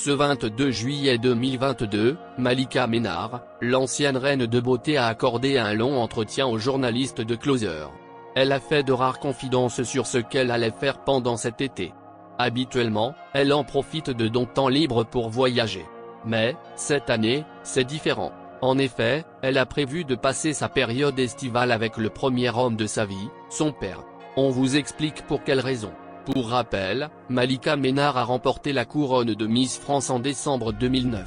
Ce 22 juillet 2022, Malika Ménard, l'ancienne reine de beauté a accordé un long entretien aux journalistes de Closer. Elle a fait de rares confidences sur ce qu'elle allait faire pendant cet été. Habituellement, elle en profite de son temps libre pour voyager. Mais, cette année, c'est différent. En effet, elle a prévu de passer sa période estivale avec le premier homme de sa vie, son père. On vous explique pour quelle raison. Pour rappel, Malika Ménard a remporté la couronne de Miss France en décembre 2009.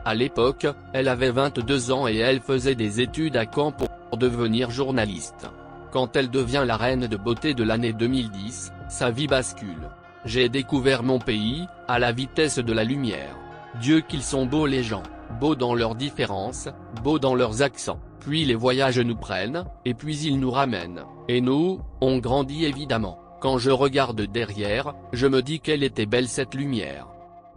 À l'époque, elle avait 22 ans et elle faisait des études à Caen pour devenir journaliste. Quand elle devient la reine de beauté de l'année 2010, sa vie bascule. J'ai découvert mon pays, à la vitesse de la lumière. Dieu qu'ils sont beaux les gens, beaux dans leurs différences, beaux dans leurs accents. Puis les voyages nous prennent, et puis ils nous ramènent. Et nous, on grandit évidemment. Quand je regarde derrière, je me dis qu'elle était belle cette lumière.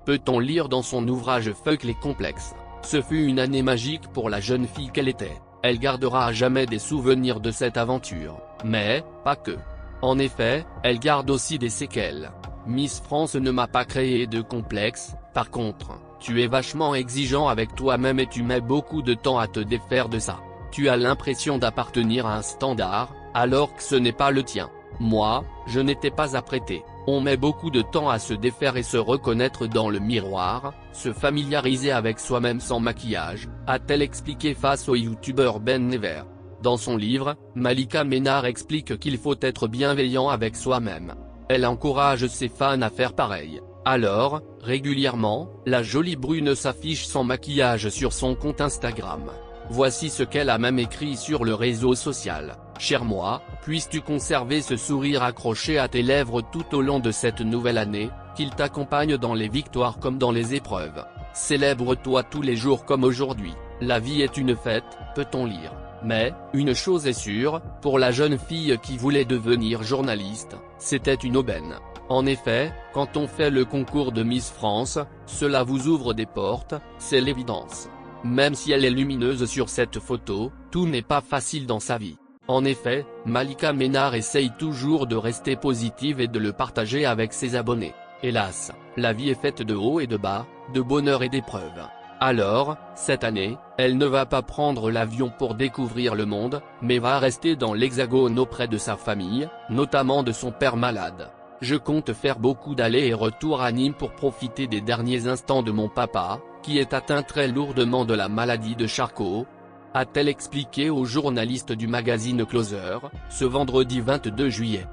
Peut-on lire dans son ouvrage Fuck les complexes. Ce fut une année magique pour la jeune fille qu'elle était. Elle gardera à jamais des souvenirs de cette aventure. Mais, pas que. En effet, elle garde aussi des séquelles. Miss France ne m'a pas créé de complexe, par contre, tu es vachement exigeant avec toi-même et tu mets beaucoup de temps à te défaire de ça. Tu as l'impression d'appartenir à un standard, alors que ce n'est pas le tien. Moi, je n'étais pas apprêté. On met beaucoup de temps à se défaire et se reconnaître dans le miroir, se familiariser avec soi-même sans maquillage, a-t-elle expliqué face au youtubeur Ben Never. Dans son livre, Malika Ménard explique qu'il faut être bienveillant avec soi-même. Elle encourage ses fans à faire pareil. Alors, régulièrement, la jolie brune s'affiche sans maquillage sur son compte Instagram. Voici ce qu'elle a même écrit sur le réseau social. Cher moi, puisses-tu conserver ce sourire accroché à tes lèvres tout au long de cette nouvelle année, qu'il t'accompagne dans les victoires comme dans les épreuves. Célèbre-toi tous les jours comme aujourd'hui. La vie est une fête, peut-on lire. Mais, une chose est sûre, pour la jeune fille qui voulait devenir journaliste, c'était une aubaine. En effet, quand on fait le concours de Miss France, cela vous ouvre des portes, c'est l'évidence. Même si elle est lumineuse sur cette photo, tout n'est pas facile dans sa vie. En effet, Malika Ménard essaye toujours de rester positive et de le partager avec ses abonnés. Hélas, la vie est faite de hauts et de bas, de bonheur et d'épreuves. Alors, cette année, elle ne va pas prendre l'avion pour découvrir le monde, mais va rester dans l'Hexagone auprès de sa famille, notamment de son père malade. Je compte faire beaucoup d'allers et retours à Nîmes pour profiter des derniers instants de mon papa, qui est atteint très lourdement de la maladie de Charcot, a-t-elle expliqué aux journalistes du magazine Closer, ce vendredi 22 juillet.